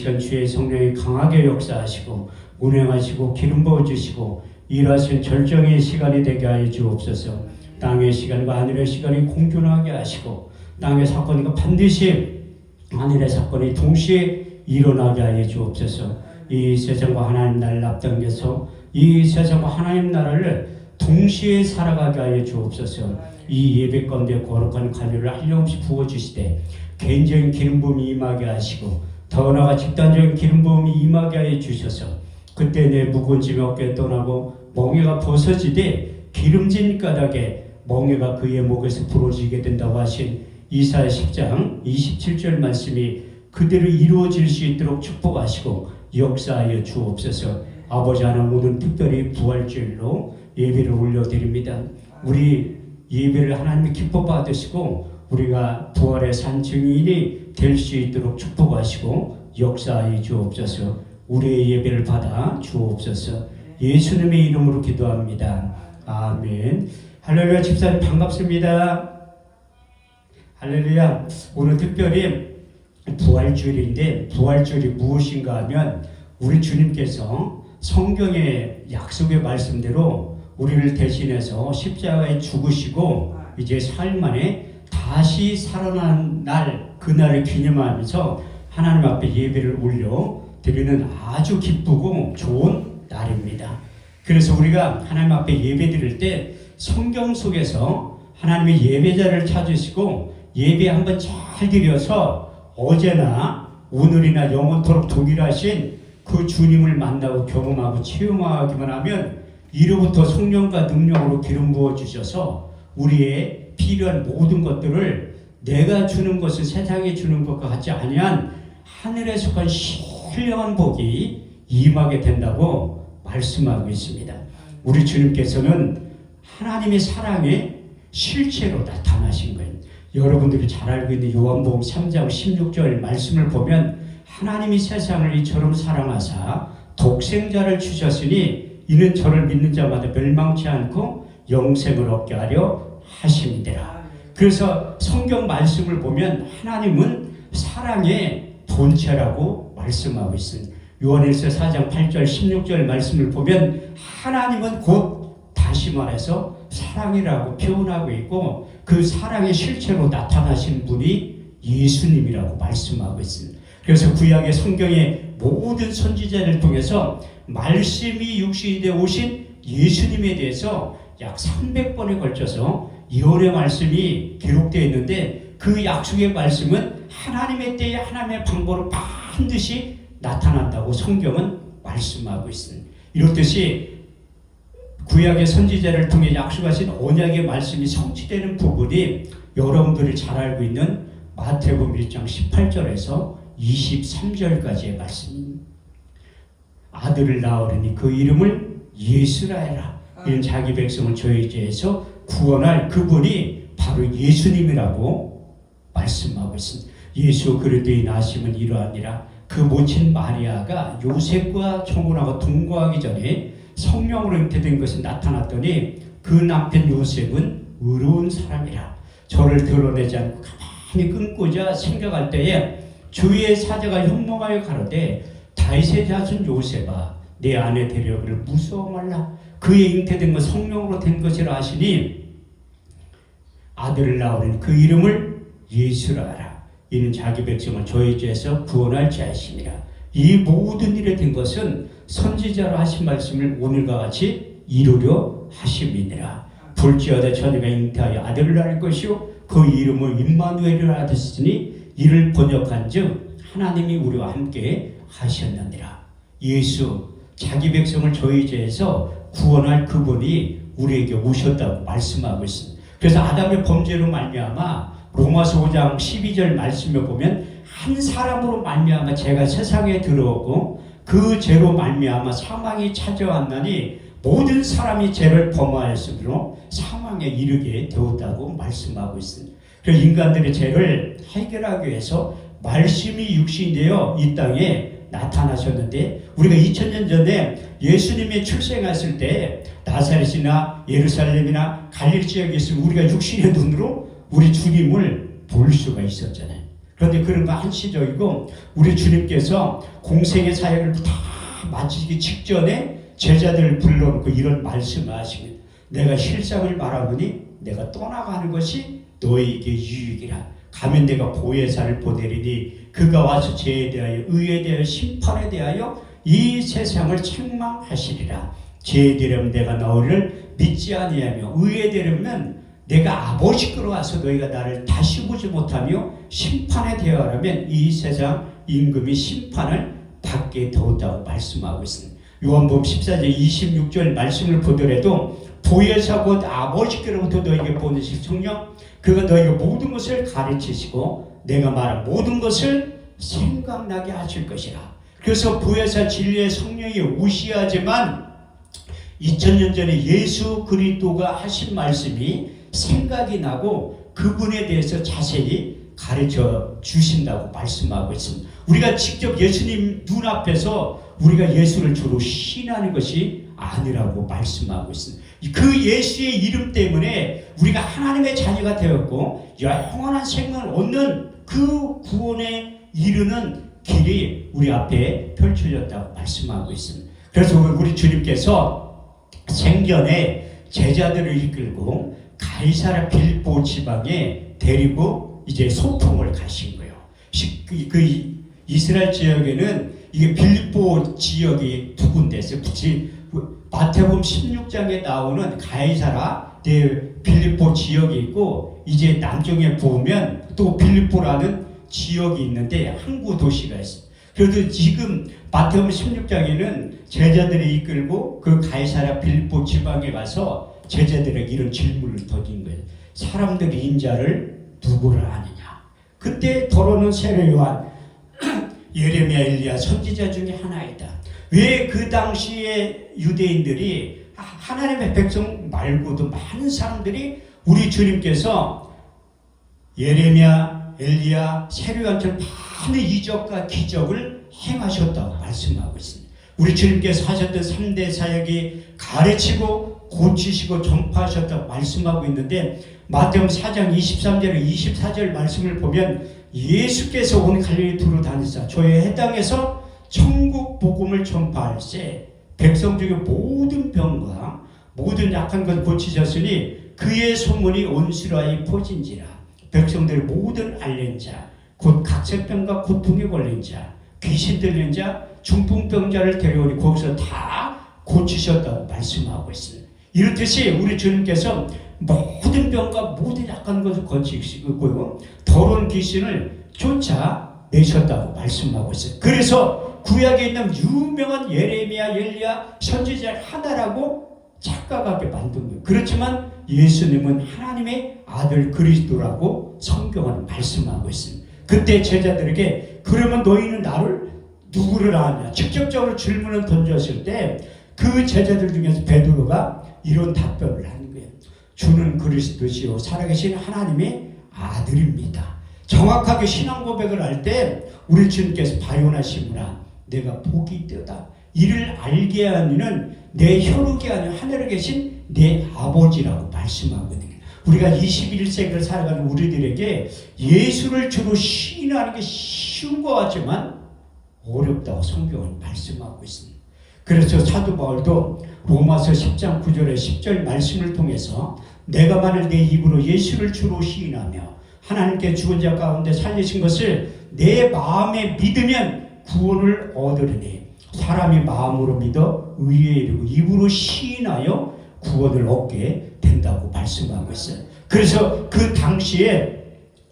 주의 성령이 강하게 역사하시고 운행하시고 기름 부어주시고 일하신 절정의 시간이 되게 하여 주옵소서. 땅의 시간과 하늘의 시간이 공존하게 하시고 땅의 사건이 반드시 하늘의 사건이 동시에 일어나게 하여 주옵소서. 이 세상과 하나님 나라를 앞당겨서 이 세상과 하나님 나라를 동시에 살아가게 하여 주옵소서. 이 예배 가운데 거룩한 관유를 한량없이 부어주시되 개인적인 기름 부음이 임하게 하시고 더 나아가 집단적인 기름 부음이 임하게 하여 주셔서 그때 내 무거운 짐이 어깨에 떠나고 멍에가 벗어지되 기름진 까닭에 멍에가 그의 목에서 부러지게 된다고 하신 이사야 10장 27절 말씀이 그대로 이루어질 수 있도록 축복하시고 역사하여 주옵소서. 아버지 하나님, 오늘 특별히 부활주일로 예배를 올려드립니다. 우리 예배를 하나님이 기뻐 받으시고 우리가 부활의 산 증인이 될 수 있도록 축복하시고 역사하여 주옵소서. 우리의 예배를 받아 주옵소서. 예수님의 이름으로 기도합니다. 아멘. 할렐루야. 집사님 반갑습니다. 할렐루야. 오늘 특별히 부활주일인데 부활주일이 무엇인가 하면 우리 주님께서 성경의 약속의 말씀대로 우리를 대신해서 십자가에 죽으시고 이제 사흘 만에 다시 살아난 날, 그날을 기념하면서 하나님 앞에 예배를 올려 드리는 아주 기쁘고 좋은 날입니다. 그래서 우리가 하나님 앞에 예배 드릴 때 성경 속에서 하나님의 예배자를 찾으시고 예배 한번 잘 드려서 어제나 오늘이나 영원토록 동일하신 그 주님을 만나고 경험하고 체험하기만 하면 이로부터 성령과 능력으로 기름 부어 주셔서 우리의 필요한 모든 것들을 내가 주는 것을 세상에 주는 것과 같지 아니한 하늘에 속한 신령한 복이 임하게 된다고 말씀하고 있습니다. 우리 주님께서는 하나님의 사랑의 실체로 나타나신 거예요. 여러분들이 잘 알고 있는 요한복음 3장 16절 말씀을 보면 하나님이 세상을 이처럼 사랑하사 독생자를 주셨으니 이는 저를 믿는 자마다 멸망치 않고 영생을 얻게 하려 하심이더라. 그래서 성경 말씀을 보면 하나님은 사랑의 본체라고 말씀하고 있습니다. 요한일서 4장 8절 16절 말씀을 보면 하나님은 곧 다시 말해서 사랑이라고 표현하고 있고 그 사랑의 실체로 나타나신 분이 예수님이라고 말씀하고 있습니다. 그래서 구약의 성경의 모든 선지자를 통해서 말씀이 육신이 되어 오신 예수님에 대해서 약 300번에 걸쳐서 예언의 말씀이 기록되어 있는데 그 약속의 말씀은 하나님의 때에 하나님의 방법으로 반드시 나타난다고 성경은 말씀하고 있습니다. 이렇듯이 구약의 선지자를 통해 약속하신 언약의 말씀이 성취되는 부분이 여러분들이 잘 알고 있는 마태복음 1장 18절에서 23절까지의 말씀입니다. 아들을 낳으리니 그 이름을 예수라 해라. 이는 자기 백성을 저희 죄에서 구원할 그분이 바로 예수님이라고 말씀하고 있습니다. 예수 그리스도의 나심은 이러하니라. 그 모친 마리아가 요셉과 청혼하고 동거하기 전에 성령으로 잉태된 것이 나타났더니 그 남편 요셉은 의로운 사람이라. 저를 드러내지 않고 가만히 끊고자 생각할 때에 주의 사자가 현몽하여 가로되 다윗의 자손 요셉아 내 아내 데려오기를 무서워 말라. 그의 잉태된 것 성령으로 된 것이라 하시니 아들을 낳으니 그 이름을 예수라 하라. 이는 자기 백성을 저희 죄에서 구원할 자이심이라. 이 모든 일에 된 것은 선지자로 하신 말씀을 오늘과 같이 이루려 하심이니라. 볼지어다 처녀가 잉태하여 아들을 낳을 것이요 그 이름을 임마누엘이라 하셨으니 이를 번역한즉 하나님이 우리와 함께 하셨느니라. 예수 자기 백성을 저희 죄에서 구원할 그분이 우리에게 오셨다고 말씀하고 있습니다. 그래서 아담의 범죄로 말미암아 로마서 5장 12절 말씀에 보면 한 사람으로 말미암아 죄가 세상에 들어오고 그 죄로 말미암아 사망이 찾아왔나니 모든 사람이 죄를 범하였으므로 사망에 이르게 되었다고 말씀하고 있습니다. 그래서 인간들의 죄를 해결하기 위해서 말씀이 육신이 되어 이 땅에 나타나셨는데 우리가 2000년 전에 예수님이 출생했을 때 나사렛이나 예루살렘이나 갈릴리 지역에 있으면 우리가 육신의 눈으로 우리 주님을 볼 수가 있었잖아요. 그런데 그런 거 한시적이고 우리 주님께서 공생의 사역을 다 마치기 직전에 제자들을 불러놓고 이런 말씀을 하십니다. 내가 실상을 말하노니 내가 떠나가는 것이 너에게 유익이라. 가면 내가 보혜사를 보내리니 그가 와서 죄에 대하여 의에 대하여 심판에 대하여 이 세상을 책망하시리라. 죄에 대하면 내가 너희를 믿지 아니하며 의에 대하면 내가 아버지께로 와서 너희가 나를 다시 보지 못하며 심판에 대하라면 이 세상 임금이 심판을 받게 되었다고 말씀하고 있습니다. 요한복음 14장 26절 말씀을 보더라도 보혜사 곧 아버지께로부터 너희에게 보내실 성령 그가 너희가 모든 것을 가르치시고 내가 말한 모든 것을 생각나게 하실 것이라. 그래서 보혜사 진리의 성령이 오시야지만 2000년 전에 예수 그리스도가 하신 말씀이 생각이 나고 그분에 대해서 자세히 가르쳐 주신다고 말씀하고 있습니다. 우리가 직접 예수님 눈앞에서 우리가 예수를 주로 신하는 것이 아니라고 말씀하고 있습니다. 그 예수의 이름 때문에 우리가 하나님의 자녀가 되었고 영원한 생명을 얻는 그 구원에 이르는 길이 우리 앞에 펼쳐졌다고 말씀하고 있습니다. 그래서 우리 주님께서 생전에 제자들을 이끌고 가이사랴 빌보 지방에 데리고 이제 소풍을 가신 거예요. 그 이스라엘 지역에는 이게 빌보 지역이 두 군데 있어요. 마태복음 16장에 나오는 가이사랴 빌립보 지역이 있고 이제 남쪽에 보면 또 빌립보라는 지역이 있는데 항구 도시가 있어요. 그래도 지금 마태복음 16장에는 제자들이 이끌고 그 가이사랴 빌립보 지방에 가서 제자들에게 이런 질문을 던진 거예요. 사람들이 인자를 누구를 아느냐? 그때 더러는 세례 요한, 예레미야, 엘리야 선지자 중에 하나이다. 왜 그 당시에 유대인들이 하나님의 백성 말고도 많은 사람들이 우리 주님께서 예레미야, 엘리야, 세례 요한처럼 많은 이적과 기적을 행하셨다고 말씀하고 있습니다. 우리 주님께서 하셨던 3대 사역이 가르치고 고치시고 전파하셨다고 말씀하고 있는데 마태복음 4장 23절 24절 말씀을 보면 예수께서 온 갈릴리 두루 다니사 저의 해당에서 천국 복음을 전파할세 백성 중에 모든 병과 모든 약한 것 고치셨으니 그의 소문이 온 수라에 퍼진지라. 백성들의 모든 앓는 자 곧 각색병과 고통에 걸린 자 귀신 들린 자 중풍병자를 데려오니 거기서 다 고치셨다고 말씀하고 있습니다. 이렇듯이 우리 주님께서 모든 병과 모든 약한 것을 고치시고 더러운 귀신을 쫓아내셨다고 말씀하고 있어요. 그래서 구약에 있는 유명한 예레미야, 엘리야 선지자 하나라고 착각하게 만든 거예요. 그렇지만 예수님은 하나님의 아들 그리스도라고 성경은 말씀하고 있습니다. 그때 제자들에게 그러면 너희는 나를 누구를 아냐? 직접적으로 질문을 던졌을 때 그 제자들 중에서 베드로가 이런 답변을 하는 거예요. 주는 그리스도시요 살아계신 하나님의 아들입니다. 정확하게 신앙 고백을 할 때 우리 주님께서 바요나 시므라 내가 복이 있도다. 이를 알게 하니는 내 혈육이 아니라 하늘에 계신 내 아버지라고 말씀하거든요. 우리가 21세기를 살아가는 우리들에게 예수를 주로 시인하는 게 쉬운 것 같지만 어렵다고 성경은 말씀하고 있습니다. 그래서 사도 바울도 로마서 10장 9절에 10절 말씀을 통해서 내가 만일 내 입으로 예수를 주로 시인하며 하나님께 죽은 자 가운데 살리신 것을 내 마음에 믿으면 구원을 얻으리니 사람이 마음으로 믿어 의에 이르고 입으로 시인하여 구원을 얻게 된다고 말씀하고 있어요. 그래서 그 당시에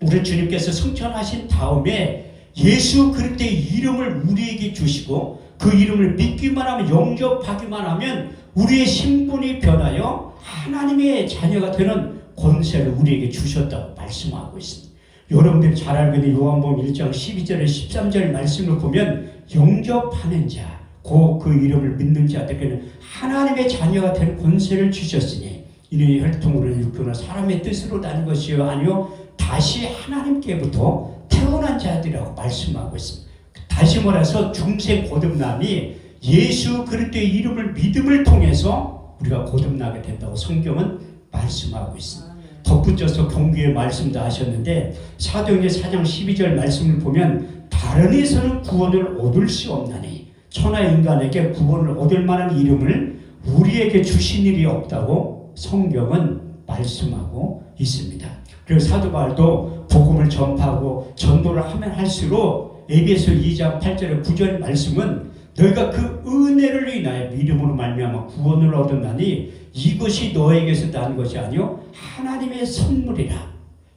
우리 주님께서 승천하신 다음에 예수 그리스도의 이름을 우리에게 주시고 그 이름을 믿기만 하면 영접하기만 하면 우리의 신분이 변하여 하나님의 자녀가 되는 권세를 우리에게 주셨다고 말씀하고 있습니다. 여러분들이 잘 알고 있는 요한복음 1장 12절에 13절 말씀을 보면 영접하는 자, 그 이름을 믿는 자들에게는 하나님의 자녀가 되는 권세를 주셨으니 이는 혈통으로 일구나 사람의 뜻으로 난 것이요 아니요 다시 하나님께부터 태어난 자들이라고 말씀하고 있습니다. 다시 말해서 중생 거듭남이 예수 그리스도의 이름을 믿음을 통해서 우리가 거듭나게 된다고 성경은 말씀하고 있습니다. 덧붙여서 경고의 말씀도 하셨는데 사도행전 4장 12절 말씀을 보면 다른 데서는 구원을 얻을 수 없나니 천하 인간에게 구원을 얻을 만한 이름을 우리에게 주신 일이 없다고 성경은 말씀하고 있습니다. 그리고 사도 바울도 복음을 전파하고 전도를 하면 할수록 에베소 2장 8절의 9절 말씀은 너희가 그 은혜를 인하여 믿음으로 말미암아 구원을 얻었나니 이것이 너에게서 난 것이 아니요 하나님의 선물이라.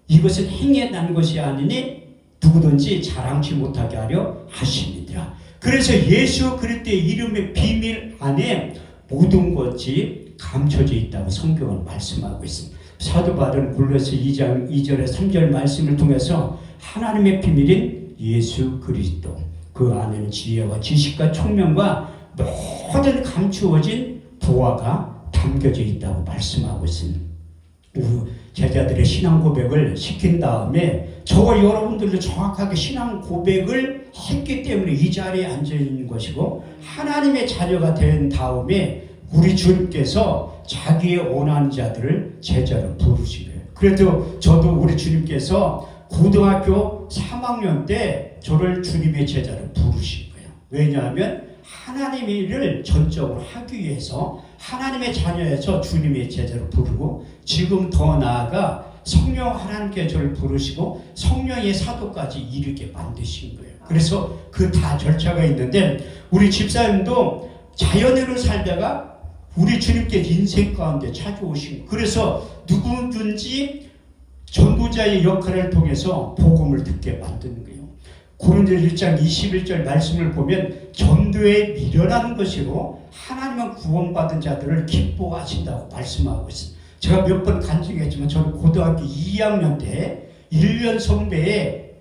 이것은 행에 난 것이 아니니 누구든지 자랑치 못하게 하려 하십니다. 그래서 예수 그리스도의 이름의 비밀 안에 모든 것이 감춰져 있다고 성경은 말씀하고 있습니다. 사도 바울은 골로새 2장 2절에 3절 말씀을 통해서 하나님의 비밀인 예수 그리스도, 그 안에는 지혜와 지식과 총명과 모든 감추어진 보화가 담겨져 있다고 말씀하고 있습니다. 우리 제자들의 신앙 고백을 시킨 다음에 저와 여러분들도 정확하게 신앙 고백을 했기 때문에 이 자리에 앉아 있는 것이고 하나님의 자녀가 된 다음에 우리 주님께서 자기의 원하는 자들을 제자로 부르신 거예요. 그래도 저도 우리 주님께서 고등학교 3학년 때 저를 주님의 제자로 부르신 거예요. 왜냐하면 하나님의 일을 전적으로 하기 위해서 하나님의 자녀에서 주님의 제자로 부르고 지금 더 나아가 성령 하나님께 저를 부르시고 성령의 사도까지 이르게 만드신 거예요. 그래서 그 다 절차가 있는데 우리 집사님도 자연으로 살다가 우리 주님께 인생 가운데 찾아오신 거예요. 그래서 누구든지 전도자의 역할을 통해서 복음을 듣게 만드는 거예요. 고린도서 1장 21절 말씀을 보면 전도에 미련한 것이로 하나님은 구원받은 자들을 기뻐하신다고 말씀하고 있습니다. 제가 몇 번 간증했지만 저는 고등학교 2학년 때 1년 선배의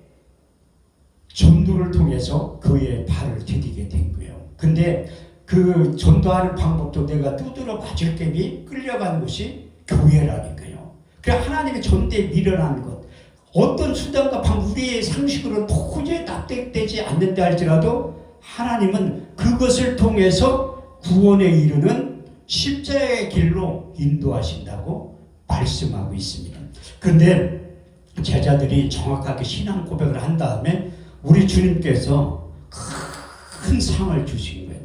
전도를 통해서 그의 발을 디디게 된 거예요. 근데 그 전도하는 방법도 내가 두드러 맞을 겜이 끌려가는 곳이 교회라는 거예요. 그 하나님의 전도에 미련한 것, 어떤 수단과 방법, 우리의 상식으로 도저히 납득되지 않는다 할지라도 하나님은 그것을 통해서 구원에 이르는 십자가의 길로 인도하신다고 말씀하고 있습니다. 그런데 제자들이 정확하게 신앙 고백을 한 다음에 우리 주님께서 큰 상을 주신 거예요.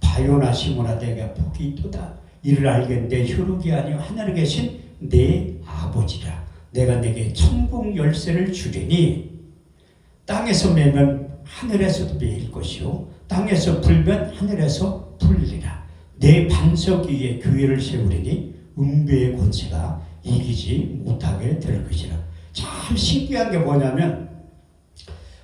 바요나 시몬아 내가 복이 있도다. 이를 알겠는데 혈육이 아니요 하늘에 계신 내 아버지라. 내가 내게 천국 열쇠를 주리니 땅에서 매면 하늘에서도 매일 것이요 땅에서 불면 하늘에서 불리라. 내 반석 위에 교회를 세우리니 음배의 권세가 이기지 못하게 될 것이라. 참 신기한 게 뭐냐면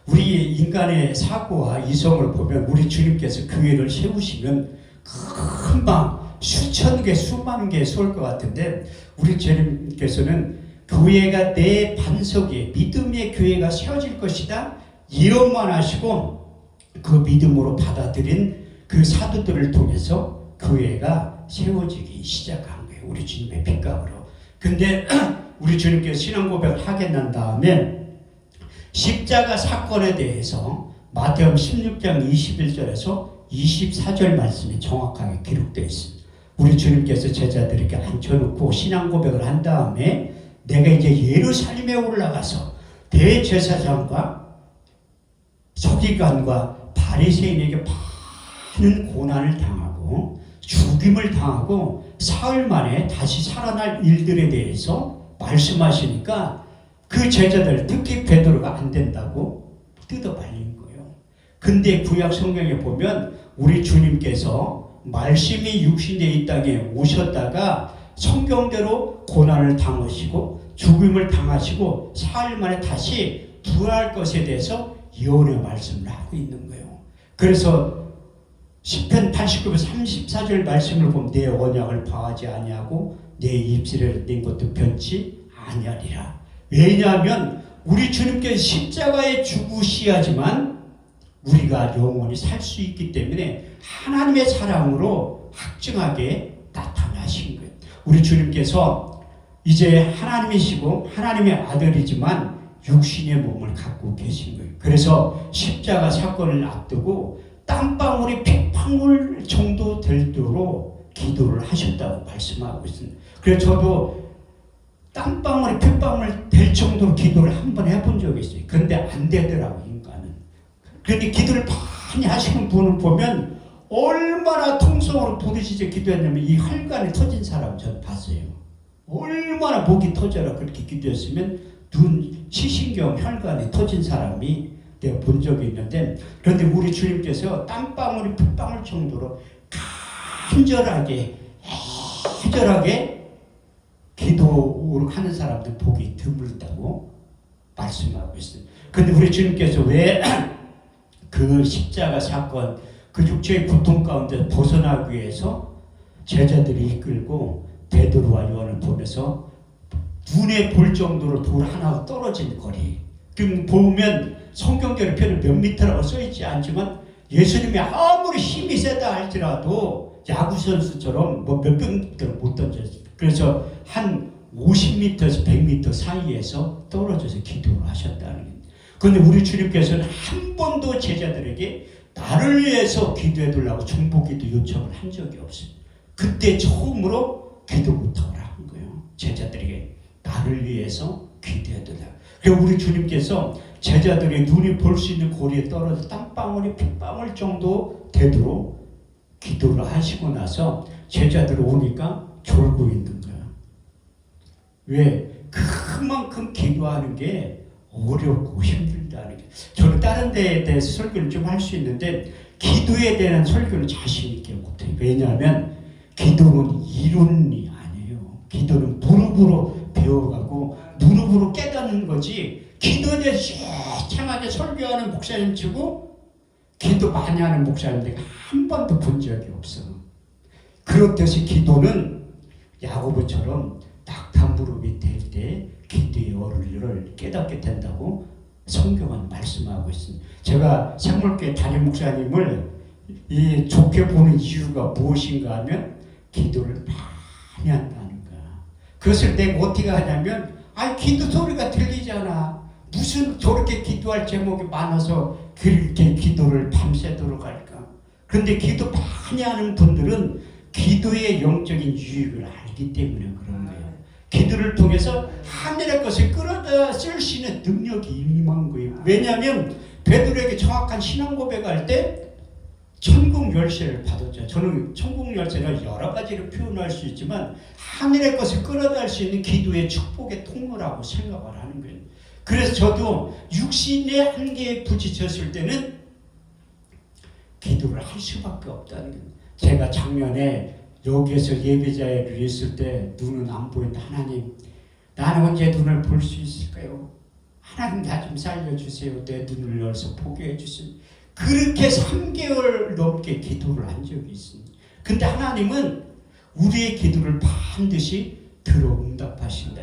우리 인간의 사고와 이성을 보면 우리 주님께서 교회를 세우시면 금방 수천 개 수만 개 쏠 것 같은데 우리 주님께서는 교회가 내 반석 위에 믿음의 교회가 세워질 것이다 예언만 하시고 그 믿음으로 받아들인 그 사도들을 통해서 교회가 세워지기 시작한 거예요. 우리 주님의 빛감으로. 근데 우리 주님께서 신앙 고백을 하게 난 다음에 십자가 사건에 대해서 마태복음 16장 21절에서 24절 말씀이 정확하게 기록되어 있습니다. 우리 주님께서 제자들에게 앉혀놓고 신앙 고백을 한 다음에 내가 이제 예루살렘에 올라가서 대제사장과 서기관과 바리새인에게 많은 고난을 당하고 죽임을 당하고 사흘 만에 다시 살아날 일들에 대해서 말씀하시니까 그 제자들 특히 베드로가 안 된다고 뜯어발린 거예요. 근데 구약 성경에 보면 우리 주님께서 말씀이 육신의 이 땅에 오셨다가 성경대로 고난을 당하시고 죽임을 당하시고 사흘 만에 다시 부활할 것에 대해서 예언의 말씀을 하고 있는 거예요. 그래서 시편 89편 34절 말씀을 보면 내 언약을 파하지 아니하고 내 입술을 낸 것도 변치 아니하리라. 왜냐하면 우리 주님께서 십자가에 죽으셔야지만 우리가 영원히 살 수 있기 때문에 하나님의 사랑으로 확증하게 나타나신 거예요. 우리 주님께서 이제 하나님이시고 하나님의 아들이지만 육신의 몸을 갖고 계신 거예요. 그래서 십자가 사건을 앞두고 땀방울이 핏방울 정도 되도록 기도를 하셨다고 말씀하고 있습니다. 그래서 저도 땀방울이 핏방울 될 정도로 기도를 한번 해본 적이 있어요. 그런데 안 되더라고요, 인간은. 그런데 기도를 많이 하시는 분을 보면 얼마나 통성으로 부르짖어 기도했냐면 이 혈관이 터진 사람 전 봤어요. 얼마나 목이 터져라 그렇게 기도했으면 눈, 시신경, 혈관이 터진 사람이 내가 본 적이 있는데, 그런데 우리 주님께서 땀방울이 핏방울 정도로 간절하게 기도를 하는 사람들 보기 드물다고 말씀하고 있어요. 그런데 우리 주님께서 왜 그 십자가 사건, 그 육체의 고통 가운데 벗어나기 위해서 제자들이 이끌고 베드로와 요한을 보내서 눈에 볼 정도로 돌 하나 떨어진 거리. 지금 보면 성경대로 표는 몇 미터라고 써있지 않지만 예수님이 아무리 힘이 세다 할지라도 야구선수처럼 뭐 몇백 미터를 못 던졌어요. 그래서 한 50m에서 100m 사이에서 떨어져서 기도를 하셨다는 거예요. 그런데 우리 주님께서는 한 번도 제자들에게 나를 위해서 기도해달라고 중보기도 요청을 한 적이 없어요. 그때 처음으로 기도부터 한 거예요. 제자들에게 나를 위해서 기도해달라고. 그리고 우리 주님께서 제자들이 눈이 볼 수 있는 고리에 떨어져 땀방울이 핏방울 정도 되도록 기도를 하시고 나서 제자들이 오니까 졸고 있는 거야. 왜? 그만큼 기도하는 게 어렵고 힘들다는 게. 저는 다른 데에 대해서 설교를 좀 할 수 있는데 기도에 대한 설교는 자신 있게 못해요. 왜냐하면 기도는 이론이 아니에요. 기도는 무릎으로 배워가고 무릎으로 깨닫는 거지. 기도에 대해서 창하게 설교하는 목사님 치고 기도 많이 하는 목사님들 한 번도 본 적이 없어. 그렇듯이 기도는 야고보처럼 낙타 무릎이 될 때 기도의 어른을 깨닫게 된다고 성경은 말씀하고 있습니다. 제가 생물교회 담임 목사님을 좋게 보는 이유가 무엇인가 하면 기도를 많이 한다는 거야. 그것을 내가 어떻게 하냐면 기도 소리가 들리잖아. 무슨 저렇게 기도할 제목이 많아서 그렇게 기도를 밤새도록 할까. 그런데 기도 많이 하는 분들은 기도의 영적인 유익을 알기 때문에 그런 거예요. 기도를 통해서 하늘의 것을 끌어다 쓸 수 있는 능력이 임한 거예요. 왜냐하면 베드로에게 정확한 신앙 고백할 때 천국 열쇠를 받았죠. 저는 천국 열쇠를 여러 가지로 표현할 수 있지만 하늘의 것을 끌어다 수 있는 기도의 축복의 통로라고 생각을 하는 거예요. 그래서 저도 육신의 한계에 부딪혔을 때는 기도를 할 수밖에 없다는 거예요. 제가 작년에 여기에서 예배자회를 했을 때 눈은 안 보인다. 하나님, 나는 언제 눈을 볼 수 있을까요? 하나님 나 좀 살려주세요. 내 눈을 열어서 보게 해주세요. 그렇게 3개월 넘게 기도를 한 적이 있습니다. 근데 하나님은 우리의 기도를 반드시 들어 응답하신다.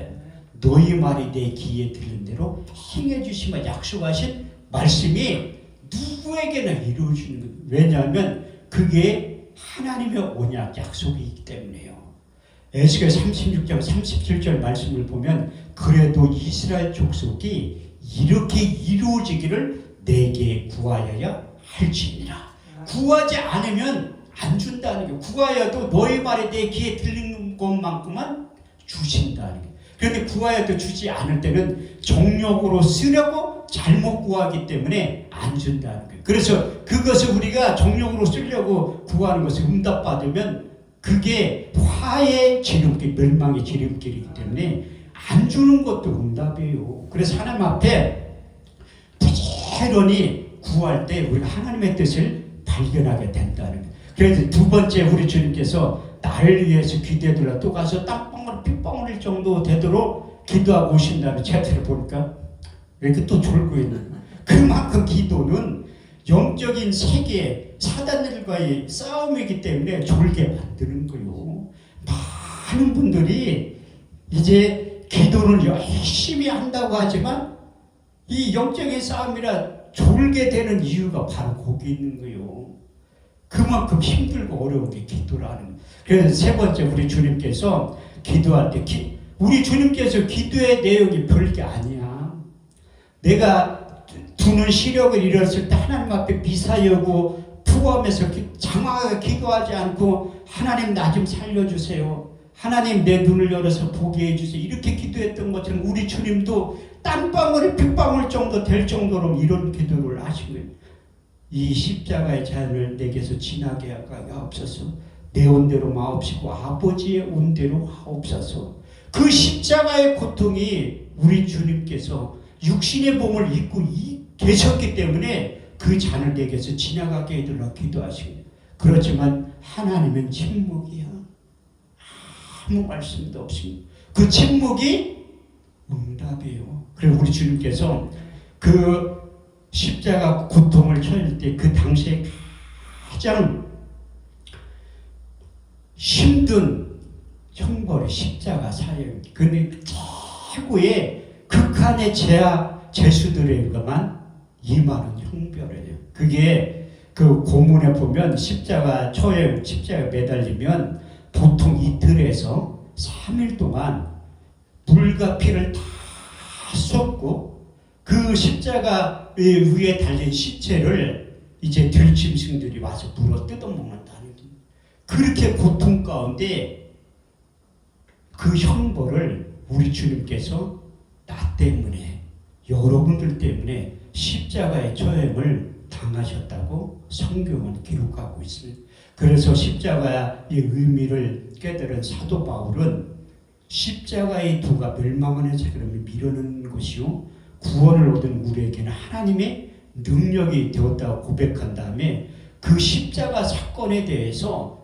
너희 말이 내 귀에 들린 대로 행해 주시면 약속하신 말씀이 누구에게나 이루어지는 거예요. 왜냐하면 그게 하나님의 언약 약속이기 때문에요. 에스겔 36장 37절 말씀을 보면 그래도 이스라엘 족속이 이렇게 이루어지기를 내게 구하여야 할지니라. 구하지 않으면 안 준다는 게, 구하여도 너희 말이 내 귀에 들리는 것만큼만 주신다는 게. 그런데 구하여도 주지 않을 때는 정욕으로 쓰려고 잘못 구하기 때문에 안 준다는 거예요. 그래서 그것을 우리가 정욕으로 쓰려고 구하는 것을 응답받으면 그게 화의 지름길, 멸망의 지름길이기 때문에 안 주는 것도 응답이에요. 그래서 하나님 앞에 부지런히 구할 때 우리가 하나님의 뜻을 발견하게 된다는 거예요. 그래서 두 번째 우리 주님께서 나를 위해서 기도해달라. 또 가서 땀방울 핏방울일 정도 되도록 기도하고 오신다는 채트를 보니까 왜 이렇게 또 졸고 있는 거예요. 그만큼 기도는 영적인 세계, 사단들과의 싸움이기 때문에 졸게 만드는 거예요. 많은 분들이 이제 기도를 열심히 한다고 하지만 이 영적인 싸움이라 졸게 되는 이유가 바로 거기 있는 거예요. 그만큼 힘들고 어려운 게 기도라는 거예요. 그래서 세 번째 우리 주님께서 기도할 때 우리 주님께서 기도의 내용이 별게 아니야. 내가 두는 시력을 잃었을 때 하나님 앞에 미사여고 투구하면서 장황하게 기도하지 않고 하나님 나 좀 살려주세요. 하나님 내 눈을 열어서 보게 해주세요. 이렇게 기도했던 것처럼 우리 주님도 땀방울이 핏방울 정도 될 정도로 이런 기도를 하신 거예요. 이 십자가의 자연을 내게서 지나게 하옵소서. 내 온대로 마옵시고 아버지의 온대로 하옵소서. 그 십자가의 고통이 우리 주님께서 육신의 몸을 입고 계셨기 때문에 그 잔을 내게서 지나가게 해달라고 기도하시고, 그렇지만 하나님은 침묵이야. 아무 말씀도 없습니다. 그 침묵이 응답이에요. 그래서 우리 주님께서 그 십자가 고통을 처할 때 그 당시에 가장 힘든 형벌이 십자가 사형. 근데 최고의 극한의 죄수들에게만 임하는 형벌이에요. 그게 그 고문에 보면 십자가 처형, 십자가 매달리면 보통 이틀에서 3일 동안 물과 피를 다 쏟고 그 십자가 위에 달린 시체를 이제 들짐승들이 와서 물어 뜯어먹는다는 거예요. 그렇게 고통 가운데 그 형벌을 우리 주님께서 나 때문에, 여러분들 때문에 십자가의 처형을 당하셨다고 성경은 기록하고 있습니다. 그래서 십자가의 의미를 깨달은 사도 바울은 십자가의 도가 멸망하는 사람을 미루는 것이요 구원을 얻은 우리에게는 하나님의 능력이 되었다고 고백한 다음에 그 십자가 사건에 대해서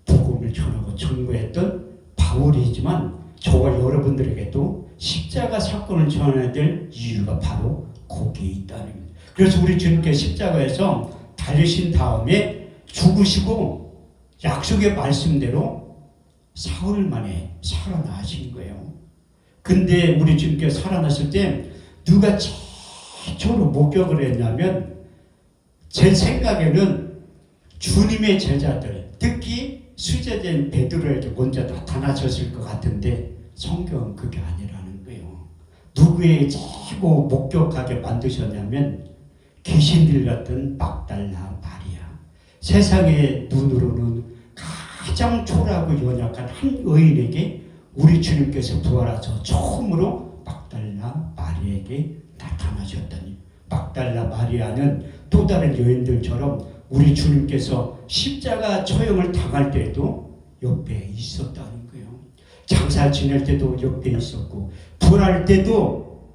복음을 전하고 전거했던 바울이지만 저와 여러분들에게도 십자가 사건을 전해야 될 이유가 바로 거기에 있다는 겁니다. 그래서 우리 주님께서 십자가에서 달리신 다음에 죽으시고 약속의 말씀대로 사흘 만에 살아나신 거예요. 근데 우리 주님께서 살아났을 때 누가 최초로 목격을 했냐면 제 생각에는 주님의 제자들, 특히 수제된 베드로에게 먼저 나타나셨을 것 같은데 성경은 그게 아니라는 거예요. 누구의 최고 목격하게 만드셨냐면 귀신 들렸던 막달라 마리아. 세상의 눈으로는 가장 초라하고 연약한 한 여인에게 우리 주님께서 부활하셔서 처음으로 막달라 마리아에게 나타나셨더니, 막달라 마리아는 또 다른 여인들처럼 우리 주님께서 십자가 처형을 당할 때도 옆에 있었다는 거예요. 장사 지낼 때도 옆에 있었고 부활할 때도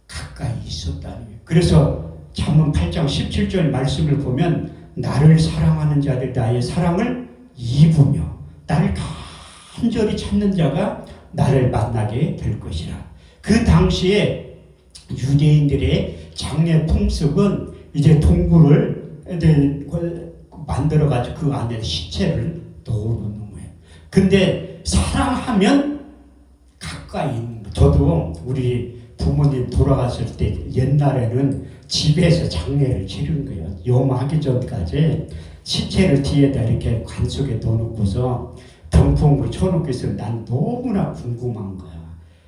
가까이 있었다는 거예요. 그래서 잠언 8장 17절 말씀을 보면 나를 사랑하는 자들 나의 사랑을 입으며 나를 간절히 찾는 자가 나를 만나게 될 것이라. 그 당시에 유대인들의 장례 풍습은 이제 동굴을 만들어가지고 그 안에 시체를 넣어놓는 거예요. 근데 사랑하면 가까이 있는 거예요. 저도 우리 부모님 돌아갔을 때 옛날에는 집에서 장례를 치른 거예요. 염하기 전까지 시체를 뒤에다 이렇게 관 속에 넣어놓고서 병풍으로 쳐놓고 있으면 난 너무나 궁금한 거야.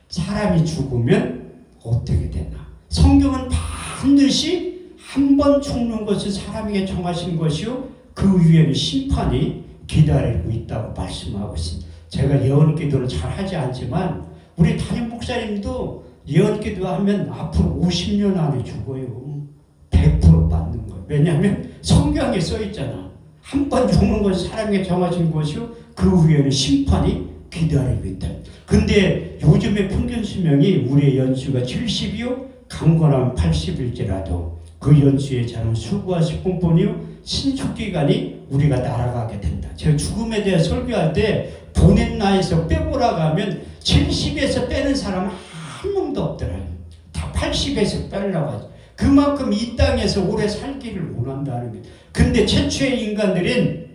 사람이 죽으면 어떻게 되나? 성경은 반드시 한 번 죽는 것을 사람에게 정하신 것이요 그 위에는 심판이 기다리고 있다고 말씀하고 있습니다. 제가 예언기도를 잘 하지 않지만 우리 담임 목사님도 예언기도 하면 앞으로 50년 안에 죽어요. 100% 맞는 거예요. 왜냐하면 성경에 써 있잖아. 한 번 죽는 것을 사람에게 정하신 것이요 그 위에는 심판이 기다리고 있다. 근데 요즘의 평균 수명이 우리의 연수가 70이요 강건하면 80일지라도 그 연수에 자는 수고하실 뿐뿐이요 신축기간이 우리가 날아가게 된다. 제가 죽음에 대해 설교할 때 보낸 나이에서 빼보라고 하면 70에서 빼는 사람은 한 명도 없더라고요. 다 80에서 빼려고 하죠. 그만큼 이 땅에서 오래 살기를 원한다는 거예요. 근데 최초의 인간들은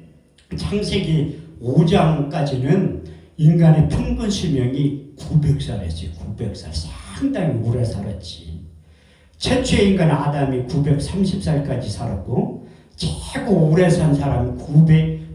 창세기 5장까지는 인간의 평균 수명이 900살이었지. 900살. 상당히 오래 살았지. 최초의 인간 아담이 930살까지 살았고 최고 오래 산 사람이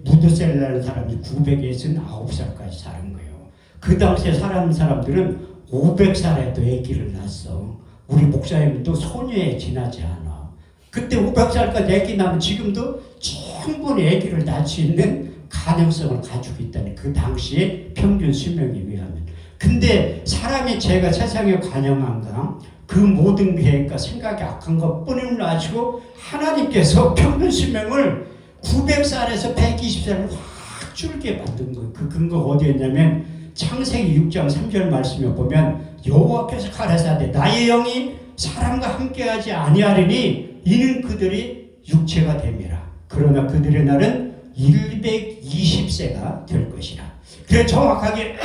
무드셀라는 사람이 969살까지 사는 거예요. 그 당시에 사는 사람들은 500살에도 아기를 낳았어. 우리 목사님도 소녀에 지나지 않아. 그때 500살까지 아기 낳으면 지금도 충분히 아기를 낳을 수 있는 가능성을 가지고 있다는 그 당시의 평균 수명에 의하면. 근데 사람이 죄가 세상에 관영한가 그 모든 계획과 생각이 악한 것뿐을 가지고 하나님께서 평균 수명을 900살에서 120살을 확 줄게 만든 거예요. 그 근거가 어디에 있냐면 창세기 6장 3절 말씀에 보면 여호와께서 가라사대 나의 영이 사람과 함께하지 아니하리니 이는 그들이 육체가 됨이라. 그러나 그들의 날은 120세가 될 것이라. 그래서 정확하게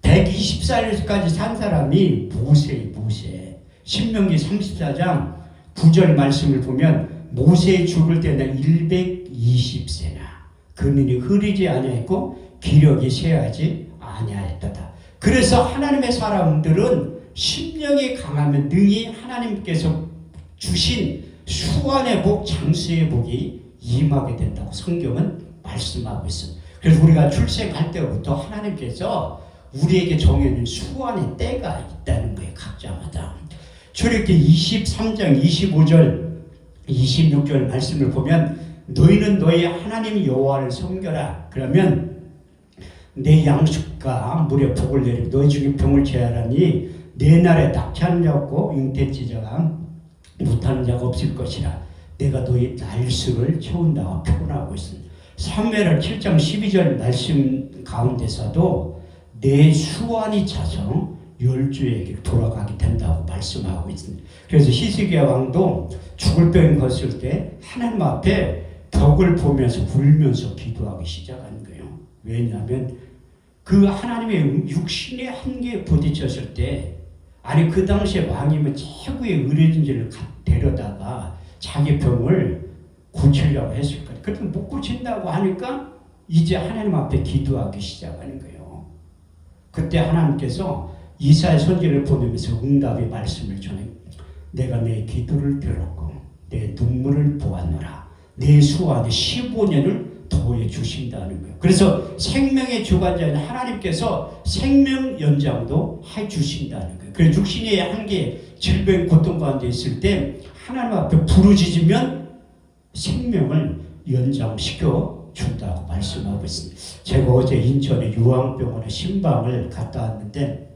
120살까지 산 사람이 모세. 신명기 34장 9절 말씀을 보면 모세 죽을 때는 120세나 그늘이 흐리지 아니했고 기력이 쇠하지 아니하였다. 그래서 하나님의 사람들은 심령이 강하면 능히 하나님께서 주신 수완의 복, 장수의 복이 임하게 된다고 성경은 말씀하고 있습니다. 그래서 우리가 출생할 때부터 하나님께서 우리에게 정해진 수완의 때가 있다는 거예요. 각자마다. 출애굽기 23장 25절 26절 말씀을 보면 너희는 너희 하나님 여호와를 섬겨라. 그러면 내 양식과 물에 복을 내리고 너희 중에 병을 제하라니 내 날에 낙태하는 자 없고 잉태치 자가 못하는 자가 없을 것이라. 내가 너희 날수를 채운다고 표현하고 있습니다. 사무엘 7장 12절 말씀 가운데서도 내 수완이 차서 열주에게 돌아가게 된다고 말씀하고 있습니다. 그래서 히스기야 왕도 죽을 병이 걷을 때 하나님 앞에 벽을 보면서 울면서 기도하기 시작한 거예요. 왜냐하면 그 하나님의 육신의 한계에 부딪혔을 때, 아니 그 당시에 왕이면 최고의 의료진들을 데려다가 자기 병을 고치려고 했을 거예요. 그런데 못 고친다고 하니까 이제 하나님 앞에 기도하기 시작하는 거예요. 그때 하나님께서 이사야 선지를 보내면서 응답의 말씀을 전해. 내가 내 기도를 들었고 내 눈물을 보았노라. 내 수완에 15년을 더해 주신다는 거예요. 그래서 생명의 주관자인 하나님께서 생명 연장도 해 주신다는 거예요. 그래서 육신의 한계, 질병, 고통 가운데 있을 때 하나님 앞에 부르짖으면 생명을 연장시켜 준다고 말씀하고 있습니다. 제가 어제 인천의 유황병원에 신방을 갔다 왔는데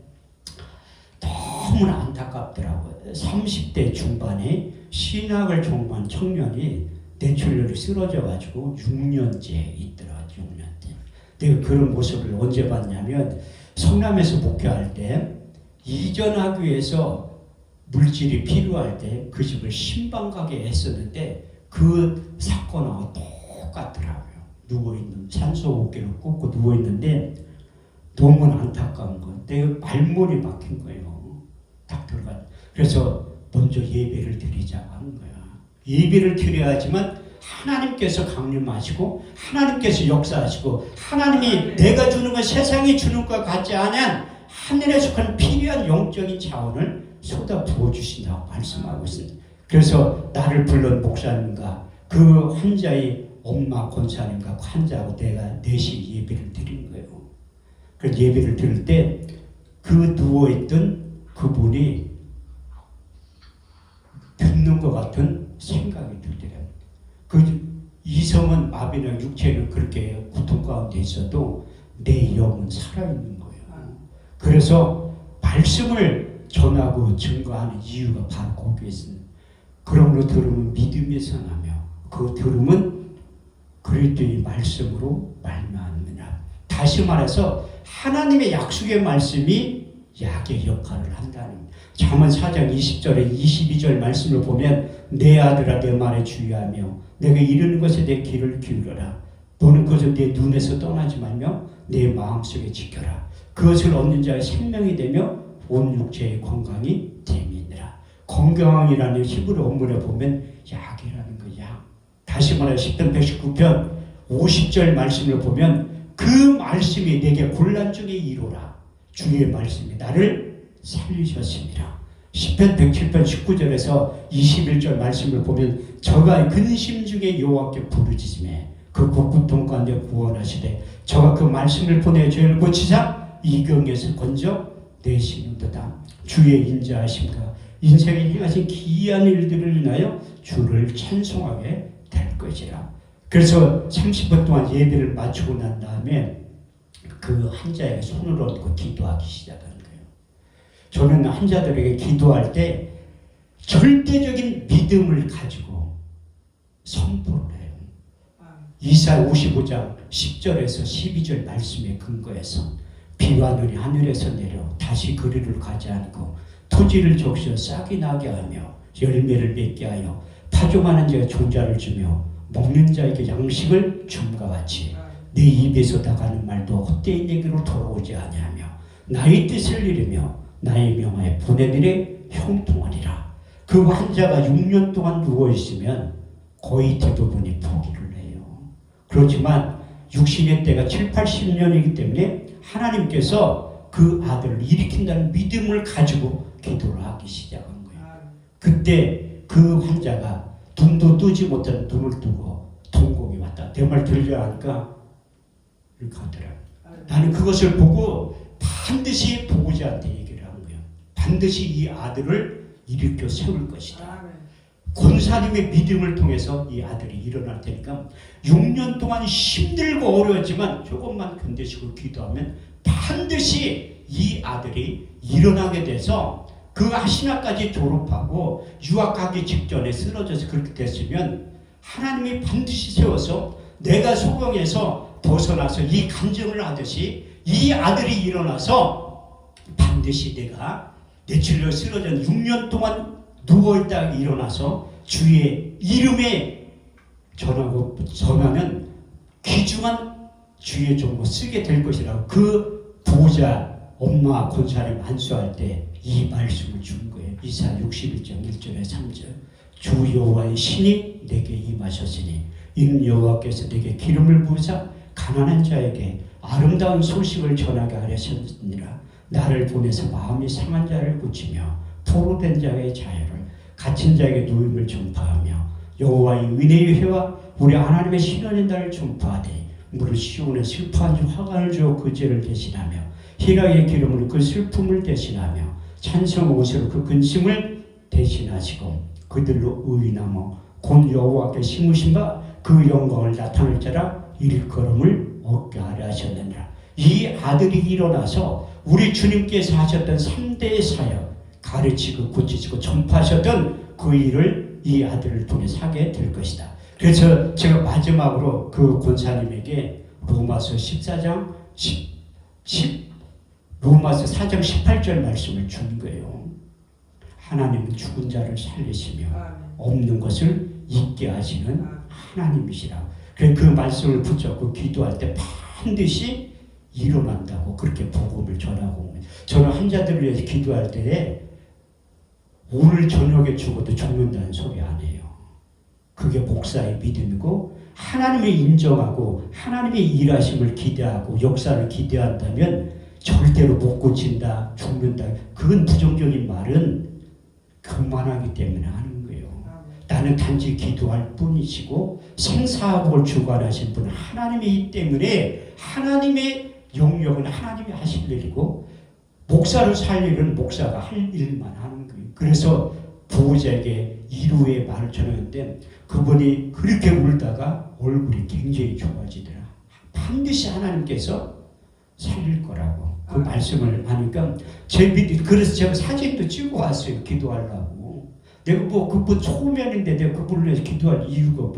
너무나 안타깝더라고요. 30대 중반에 신학을 전공한 청년이 뇌출혈이 쓰러져가지고 6년째 있더라고요. 6년째. 내가 그런 모습을 언제 봤냐면 성남에서 목회할 때 이전하기 위해서 물질이 필요할 때 그 집을 신방 가게 했었는데 그 사건하고 똑같더라고요. 누워있는 산소호흡기를 꽂고 누워있는데 너무나 안타까운 건 내 말문이 막힌 거예요. 딱 들어가. 그래서 먼저 예배를 드리자고 하는 거야. 예배를 드려야지만 하나님께서 강림하시고 하나님께서 역사하시고 하나님이 내가 주는 건 세상이 주는 것 같지 않은 하늘에 속한 필요한 영적인 자원을 쏟아 부어주신다고 말씀하고 있습니다. 그래서 나를 불러온 목사님과 그 환자의 엄마 권사님과 환자하고 내가 넷이 예배를 드린 거예요. 그 예배를 드릴 때 그 누워있던 그분이 듣는 것 같은 생각이 들더래요. 그 이성은 마비나 육체는 그렇게 고통 가운데 있어도 내 영은 살아있는 거예요. 그래서 말씀을 전하고 증거하는 이유가 바로 거기에 있습니다. 그러므로 들으면 믿음에서 나며 그 들음은 그리스도의 말씀으로 말미암느니라. 다시 말해서 하나님의 약속의 말씀이 약의 역할을 한다는 거예요. 잠언 4장 20절에 22절 말씀을 보면 내 아들아 내 말에 주의하며 내가 이르는 것에 내 귀를 기울여라. 너는 그것을 내 눈에서 떠나지 말며 내 마음속에 지켜라. 그것을 얻는 자의 생명이 되며 온 육체의 건강이 됨이니라. 건강이라는 히브리 원문에 보면 약이라는 거야. 다시 말해 10편 119편 50절 말씀을 보면 그 말씀이 내게 곤란 중에 이루라. 주의 말씀이 나를 살리셨습니다. 10편 107편 19절에서 21절 말씀을 보면 저가 근심 중에 여호와께 부르짖으매 그 고통 가운데 구원하시되 저가 그 말씀을 보내 죄를 고치사 이경에서 건져 내시는도다. 주의 인자하심과 인생에 행하신 기이한 일들을 인하여 주를 찬송하게 될 것이라. 그래서 30분 동안 예배를 마치고 난 다음에 그 환자에게 손을 얹고 기도하기 시작한 거예요. 저는 환자들에게 기도할 때 절대적인 믿음을 가지고 선포를 해요. 이사야 55장 10절에서 12절 말씀에 근거해서 비와 눈이 하늘에서 내려 다시 그리를 가지 않고 토지를 적셔 싹이 나게 하며 열매를 맺게 하여 파종하는 자에게 종자를 주며 먹는 자에게 양식을 줌과 같이 내 입에서 나가는 말도 헛되이 내게로 돌아오지 아니하며 나의 뜻을 이루며 나의 명하에 보내들의 형통하리라. 그 환자가 6년 동안 누워있으면 거의 대부분이 포기를 해요. 그렇지만 육신의 때가 7, 80년이기 때문에 하나님께서 그 아들을 일으킨다는 믿음을 가지고 기도를 하기 시작한 거예요. 그때 그 환자가 눈도 뜨지 못한 눈을 뜨고 동공이 왔다. 내 말 들려 하니까 이렇게 하더라고요. 나는 그것을 보고 반드시 보고자한테 얘기를 한 거예요. 반드시 이 아들을 일으켜 세울 것이다. 권사님의 믿음을 통해서 이 아들이 일어날 테니까 6년 동안 힘들고 어려웠지만 조금만 견디시고 기도하면 반드시 이 아들이 일어나게 돼서 그 신학까지 졸업하고 유학 가기 직전에 쓰러져서 그렇게 됐으면 하나님이 반드시 세워서 내가 소경에서 벗어나서 이 간증을 하듯이 이 아들이 일어나서 반드시 내가 뇌출혈 쓰러진 6년 동안 누워있다가 일어나서 주의 이름에 전하는 귀중한 주의 종을 쓰게 될 것이라고 그 부자 엄마 권사님 안수할 때 이 말씀을 준 거예요. 이사야 61장 1절에 3절 주 여호와의 신이 내게 임하셨으니 이는 여호와께서 내게 기름을 부으사 가난한 자에게 아름다운 소식을 전하게 하셨느니라. 나를 보내서 마음이 상한 자를 고치며 포로된 자의 자유를 갇힌 자에게 누임을 전파하며 여호와의 은혜의 회와 우리 하나님의 신원의 날을 전파하되 무릇 시온에 슬퍼한 자 화관을 주어 그 죄를 대신하며 희락의 기름으로 그 슬픔을 대신하며 찬송 옷으로 그 근심을 대신하시고 그들로 의인하며 곧 여호와께 심으신 바 그 영광을 나타낼 자라 일컬음을 얻게 하려 하셨느니라. 이 아들이 일어나서 우리 주님께서 하셨던 3대의 사역 가르치고 고치시고 전파하셨던 그 일을 이 아들을 통해 하게 될 것이다. 그래서 제가 마지막으로 그 권사님에게 로마서 14장 로마서 4장 18절 말씀을 준 거예요. 하나님은 죽은 자를 살리시며 없는 것을 있게 하시는 하나님이시라. 그래서 그 말씀을 붙잡고 기도할 때 반드시 일어난다고 그렇게 복음을 전하고 저는 환자들을 위해서 기도할 때 오늘 저녁에 죽어도 죽는다는 소리 안 해요. 그게 목사의 믿음이고 하나님의 인정하고 하나님의 일하심을 기대하고 역사를 기대한다면 절대로 못 고친다, 죽는다. 그건 부정적인 말은 그만하기 때문에 하는 거예요. 나는 단지 기도할 뿐이시고 생사학을 주관하신 분은 하나님이기 때문에 하나님의 영역은 하나님이 하실 일이고 목사를 살 일은 목사가 할 일만 하는 거예요. 그래서 부호자에게 이루의 말을 전했는데 그분이 그렇게 울다가 얼굴이 굉장히 좋아지더라. 반드시 하나님께서 살릴 거라고 그 말씀을 하니까 그래서 제가 사진도 찍고 왔어요. 기도하려고. 내가 뭐 그분 초면인데 내가 그분을 위해서 기도할 이유가 뭐